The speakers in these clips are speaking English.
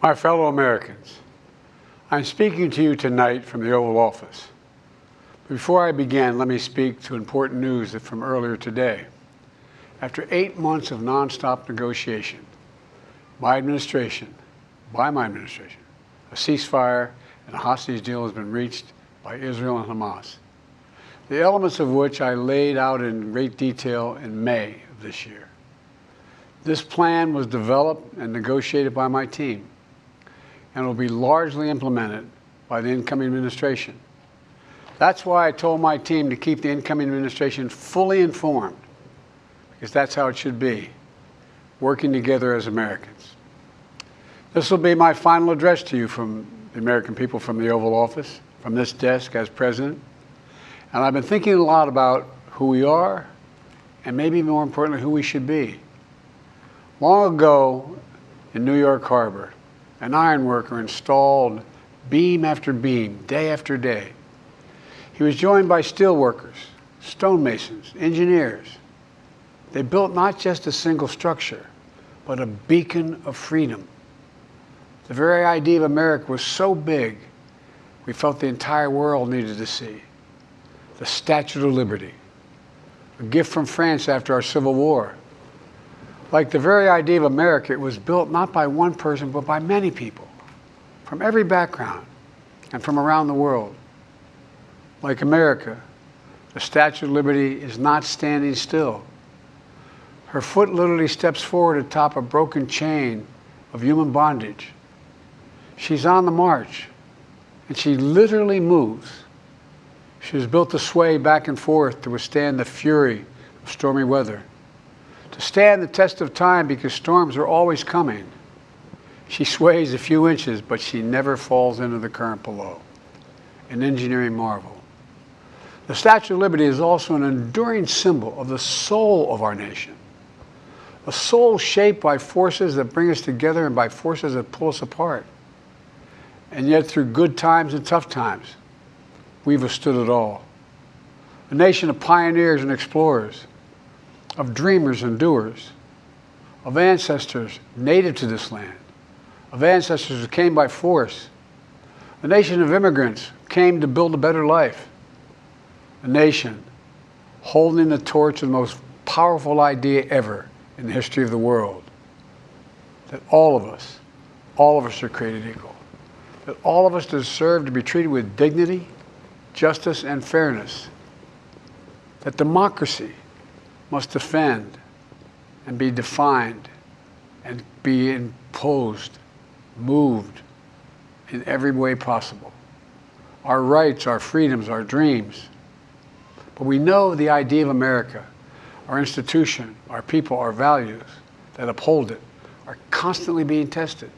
My fellow Americans, I'm speaking to you tonight from the Oval Office. Before I begin, let me speak to important news from earlier today. After 8 months of nonstop negotiation, by my administration, a ceasefire and a hostage deal has been reached by Israel and Hamas, the elements of which I laid out in great detail in May of this year. This plan was developed and negotiated by my team, and will be largely implemented by the incoming administration. That's why I told my team to keep the incoming administration fully informed, because that's how it should be, working together as Americans. This will be my final address to you from the American people from the Oval Office, from this desk as president. And I've been thinking a lot about who we are, and maybe more importantly, who we should be. Long ago in New York Harbor, an iron worker installed beam after beam, day after day. He was joined by steel workers, stonemasons, engineers. They built not just a single structure, but a beacon of freedom. The very idea of America was so big, we felt the entire world needed to see. The Statue of Liberty, a gift from France after our Civil War. Like the very idea of America, it was built not by one person, but by many people, from every background and from around the world. Like America, the Statue of Liberty is not standing still. Her foot literally steps forward atop a broken chain of human bondage. She's on the march, and she literally moves. She was built to sway back and forth to withstand the fury of stormy weather, to stand the test of time because storms are always coming. She sways a few inches, but she never falls into the current below. An engineering marvel. The Statue of Liberty is also an enduring symbol of the soul of our nation. A soul shaped by forces that bring us together and by forces that pull us apart. And yet through good times and tough times, we've withstood it all. A nation of pioneers and explorers, of dreamers and doers, of ancestors native to this land, of ancestors who came by force, a nation of immigrants who came to build a better life, a nation holding the torch of the most powerful idea ever in the history of the world, that all of us are created equal, that all of us deserve to be treated with dignity, justice, and fairness, that democracy must defend and be defined and be imposed, moved in every way possible. Our rights, our freedoms, our dreams. But we know the idea of America, our institution, our people, our values that uphold it are constantly being tested.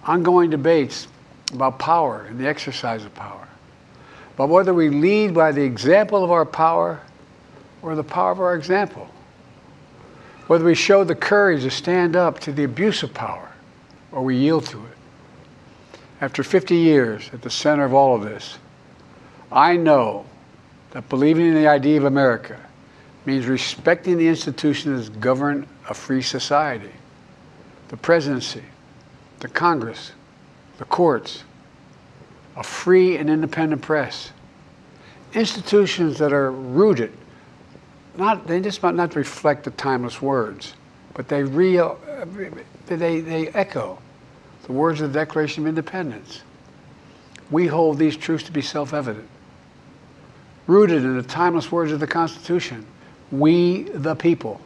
Ongoing debates about power and the exercise of power. But whether we lead by the example of our power or the power of our example. Whether we show the courage to stand up to the abuse of power or we yield to it. After 50 years at the center of all of this, I know that believing in the idea of America means respecting the institutions that govern a free society. The presidency, the Congress, the courts, a free and independent press. Institutions that are rooted they just might not reflect the timeless words, but they echo the words of the Declaration of Independence. We hold these truths to be self-evident. Rooted in the timeless words of the Constitution, we the people.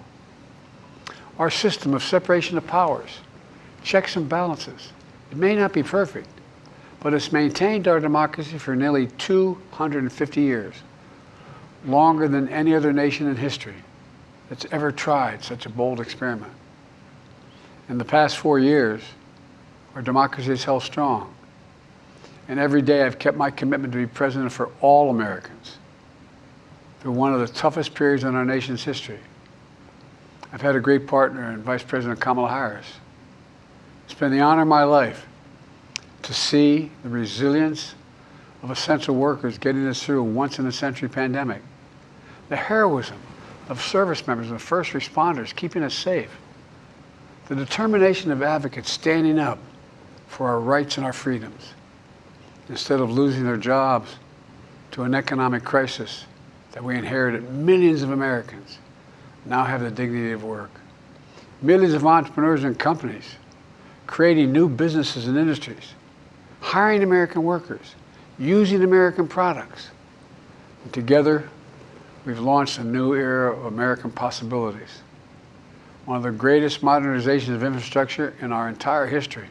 Our system of separation of powers, checks and balances. It may not be perfect, but it's maintained our democracy for nearly 250 years. Longer than any other nation in history that's ever tried such a bold experiment. In the past 4 years, our democracy has held strong. And every day I've kept my commitment to be president for all Americans through one of the toughest periods in our nation's history. I've had a great partner in Vice President Kamala Harris. It's been the honor of my life to see the resilience of essential workers getting us through a once-in-a-century pandemic. The heroism of service members and first responders keeping us safe. The determination of advocates standing up for our rights and our freedoms, instead of losing their jobs to an economic crisis that we inherited. Millions of Americans now have the dignity of work. Millions of entrepreneurs and companies creating new businesses and industries, hiring American workers, using American products. And together, we've launched a new era of American possibilities. One of the greatest modernizations of infrastructure in our entire history,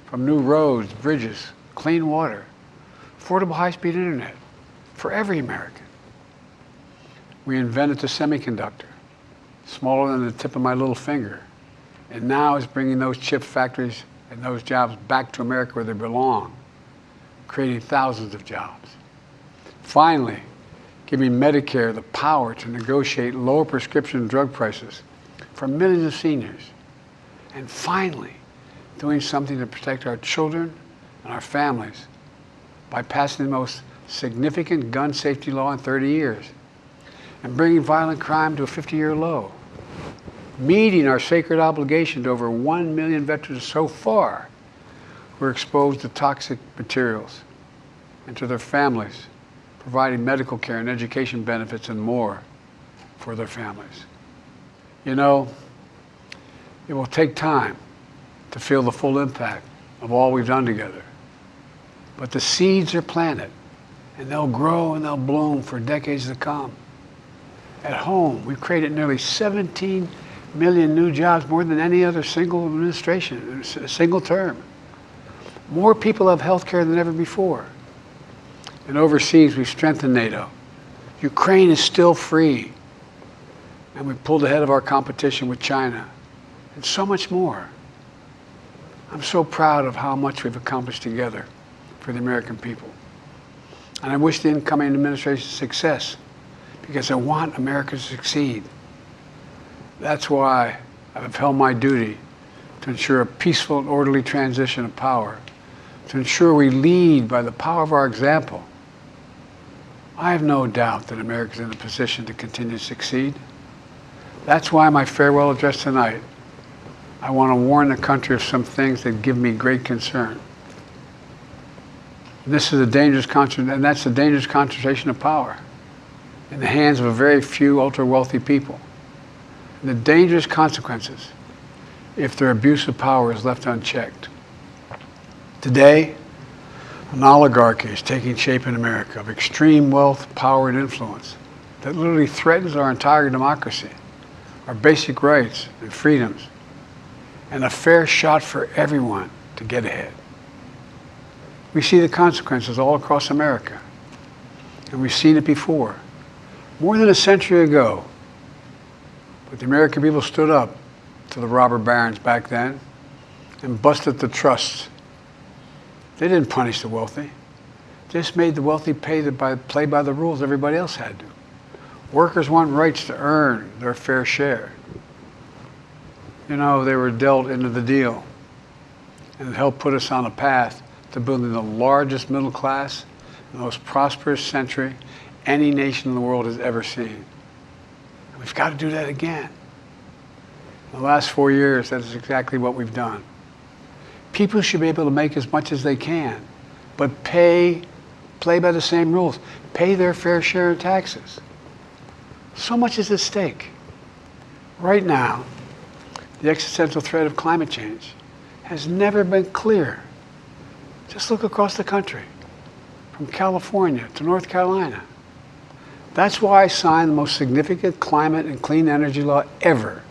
from new roads, bridges, clean water, affordable high-speed internet for every American. We invented the semiconductor, smaller than the tip of my little finger, and now is bringing those chip factories and those jobs back to America where they belong, creating thousands of jobs. Finally, giving Medicare the power to negotiate lower prescription drug prices for millions of seniors. And finally, doing something to protect our children and our families by passing the most significant gun safety law in 30 years and bringing violent crime to a 50-year low, meeting our sacred obligation to over 1 million veterans so far who are exposed to toxic materials, and to their families, providing medical care and education benefits and more for their families. You know, it will take time to feel the full impact of all we've done together. But the seeds are planted, and they'll grow and they'll bloom for decades to come. At home, we've created nearly 17 million new jobs, more than any other single administration, in a single term. More people have health care than ever before. And overseas, we've strengthened NATO. Ukraine is still free. And we pulled ahead of our competition with China. And so much more. I'm so proud of how much we've accomplished together for the American people. And I wish the incoming administration success, because I want America to succeed. That's why I've upheld my duty to ensure a peaceful and orderly transition of power, to ensure we lead by the power of our example. I have no doubt that America is in a position to continue to succeed. That's why my farewell address tonight, I want to warn the country of some things that give me great concern. And that's the dangerous concentration of power in the hands of a very few ultra-wealthy people. And the dangerous consequences if their abuse of power is left unchecked. Today, an oligarchy is taking shape in America of extreme wealth, power, and influence that literally threatens our entire democracy, our basic rights and freedoms, and a fair shot for everyone to get ahead. We see the consequences all across America, and we've seen it before. More than a century ago, but the American people stood up to the robber barons back then and busted the trusts. They didn't punish the wealthy. They just made the wealthy play by the rules everybody else had to. Workers want rights to earn their fair share. You know, they were dealt into the deal, and it helped put us on a path to building the largest middle class, the most prosperous century any nation in the world has ever seen. And we've got to do that again. In the last 4 years, that is exactly what we've done. People should be able to make as much as they can, but play by the same rules. Pay their fair share of taxes. So much is at stake. Right now, the existential threat of climate change has never been clearer. Just look across the country, from California to North Carolina. That's why I signed the most significant climate and clean energy law ever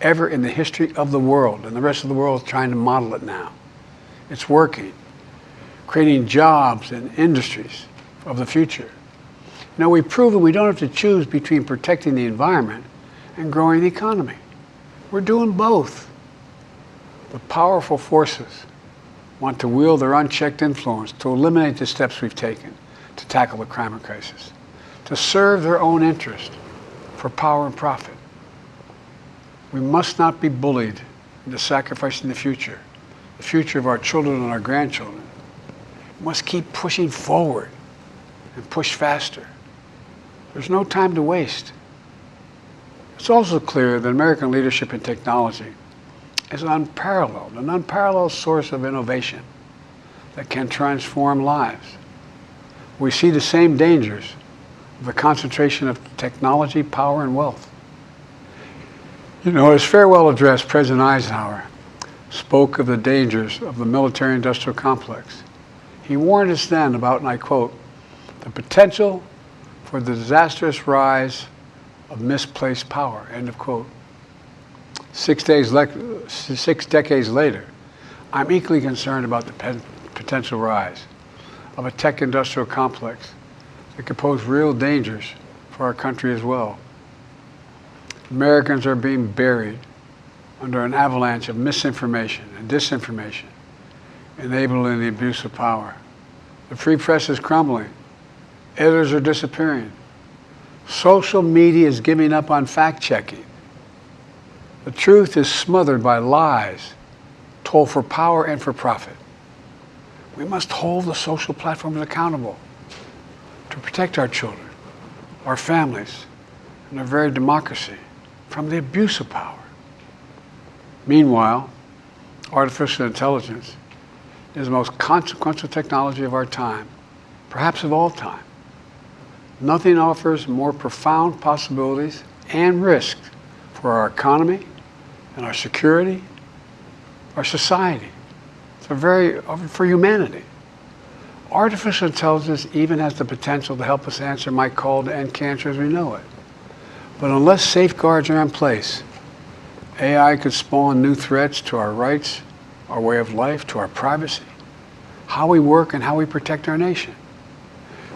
in the history of the world, and the rest of the world is trying to model it now. It's working, creating jobs and industries of the future. Now, we've proven we don't have to choose between protecting the environment and growing the economy. We're doing both. The powerful forces want to wield their unchecked influence to eliminate the steps we've taken to tackle the climate crisis, to serve their own interest for power and profit. We must not be bullied into sacrificing the future of our children and our grandchildren. We must keep pushing forward and push faster. There's no time to waste. It's also clear that American leadership in technology is an unparalleled source of innovation that can transform lives. We see the same dangers of the concentration of technology, power, and wealth. You know, his farewell address, President Eisenhower spoke of the dangers of the military-industrial complex. He warned us then about, and I quote, the potential for the disastrous rise of misplaced power, end of quote. 6 decades later, I'm equally concerned about the potential rise of a tech-industrial complex that could pose real dangers for our country as well. Americans are being buried under an avalanche of misinformation and disinformation, enabling the abuse of power. The free press is crumbling. Editors are disappearing. Social media is giving up on fact-checking. The truth is smothered by lies told for power and for profit. We must hold the social platforms accountable to protect our children, our families, and our very democracy from the abuse of power. Meanwhile, artificial intelligence is the most consequential technology of our time, perhaps of all time. Nothing offers more profound possibilities and risks for our economy and our security, our society, for humanity. Artificial intelligence even has the potential to help us answer my call to end cancer as we know it. But unless safeguards are in place, AI could spawn new threats to our rights, our way of life, to our privacy, how we work, and how we protect our nation.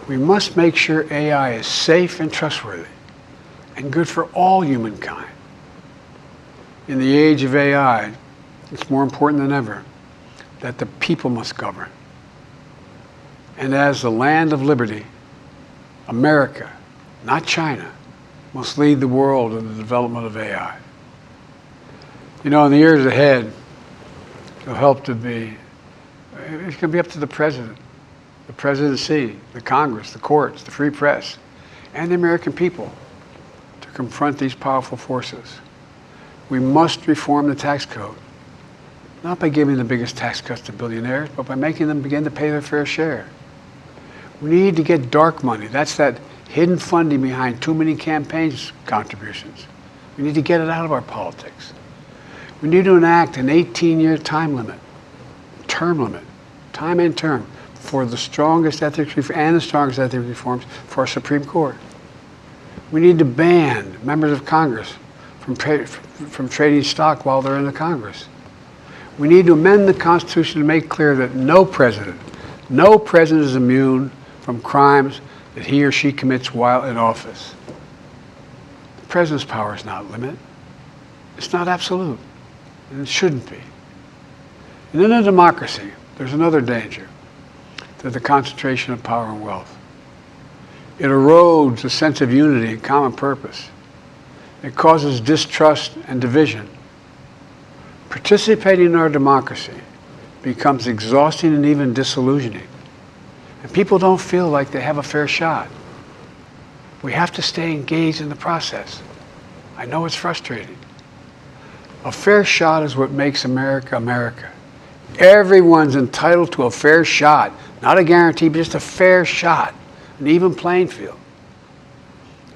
We must make sure AI is safe and trustworthy and good for all humankind. In the age of AI, it's more important than ever that the people must govern. And as the land of liberty, America, not China, must lead the world in the development of AI. You know, in the years ahead, it's going to be up to the president, the presidency, the Congress, the courts, the free press, and the American people to confront these powerful forces. We must reform the tax code, not by giving the biggest tax cuts to billionaires, but by making them begin to pay their fair share. We need to get dark money. That's that hidden funding behind too many campaigns contributions. We need to get it out of our politics. We need to enact an 18-year time and term, for the strongest ethics reforms for our Supreme Court. We need to ban members of Congress from trading stock while they're in the Congress. We need to amend the Constitution to make clear that no president is immune from crimes that he or she commits while in office. The president's power is not limited. It's not absolute, and it shouldn't be. And in a democracy, there's another danger to the concentration of power and wealth. It erodes a sense of unity and common purpose. It causes distrust and division. Participating in our democracy becomes exhausting and even disillusioning. And people don't feel like they have a fair shot. We have to stay engaged in the process. I know it's frustrating. A fair shot is what makes America, America. Everyone's entitled to a fair shot. Not a guarantee, but just a fair shot. An even playing field.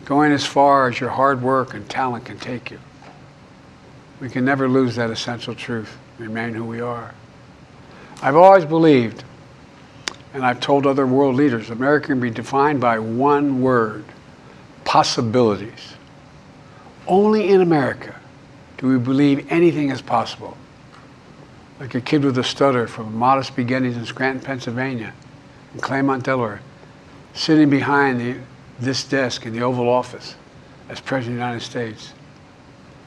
Going as far as your hard work and talent can take you. We can never lose that essential truth, remain who we are. I've always believed, and I've told other world leaders, America can be defined by one word: possibilities. Only in America do we believe anything is possible. Like a kid with a stutter from modest beginnings in Scranton, Pennsylvania, and Claremont, Delaware, sitting behind this desk in the Oval Office as President of the United States.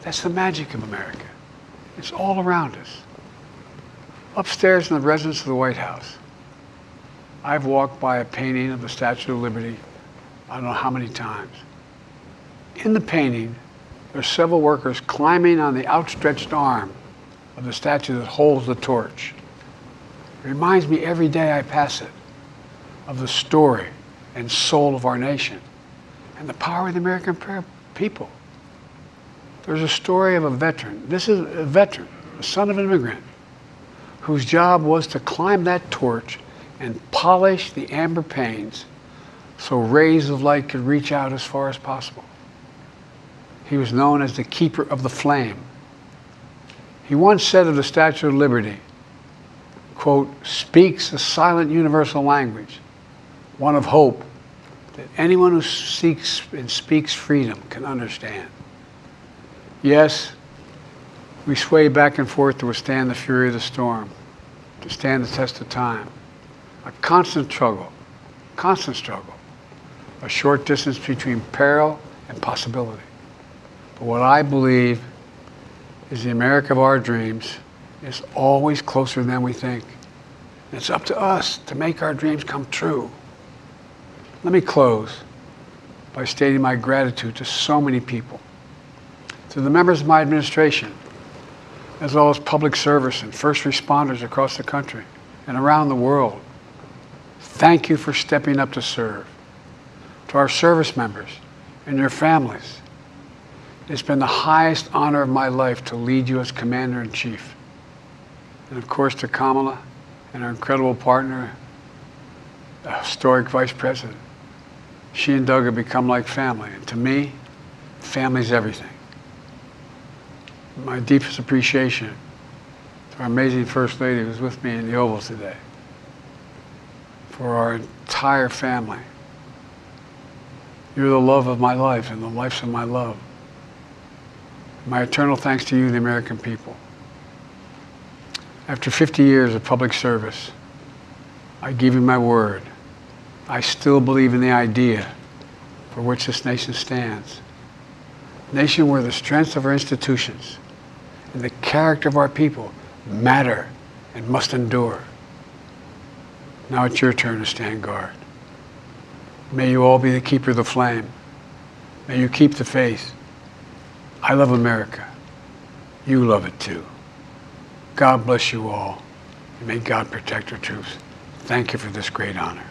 That's the magic of America. It's all around us. Upstairs in the residence of the White House, I've walked by a painting of the Statue of Liberty I don't know how many times. In the painting, there's several workers climbing on the outstretched arm of the statue that holds the torch. It reminds me every day I pass it of the story and soul of our nation and the power of the American people. There's a story of a veteran. This is a veteran, the son of an immigrant, whose job was to climb that torch and polish the amber panes so rays of light could reach out as far as possible. He was known as the keeper of the flame. He once said of the Statue of Liberty, quote, "speaks a silent universal language, one of hope that anyone who seeks and speaks freedom can understand." Yes, we sway back and forth to withstand the fury of the storm, to stand the test of time. A constant struggle, a short distance between peril and possibility. But what I believe is the America of our dreams is always closer than we think. It's up to us to make our dreams come true. Let me close by stating my gratitude to so many people, to the members of my administration, as well as public service and first responders across the country and around the world. Thank you for stepping up to serve. To our service members and your families, it's been the highest honor of my life to lead you as Commander-in-Chief. And of course to Kamala and our incredible partner, the historic Vice President. She and Doug have become like family, and to me, family's everything. My deepest appreciation to our amazing First Lady who's with me in the Oval today, for our entire family. You're the love of my life and the lives of my love. My eternal thanks to you, the American people. After 50 years of public service, I give you my word. I still believe in the idea for which this nation stands. A nation where the strengths of our institutions and the character of our people matter and must endure. Now it's your turn to stand guard. May you all be the keeper of the flame. May you keep the faith. I love America. You love it too. God bless you all, and may God protect our troops. Thank you for this great honor.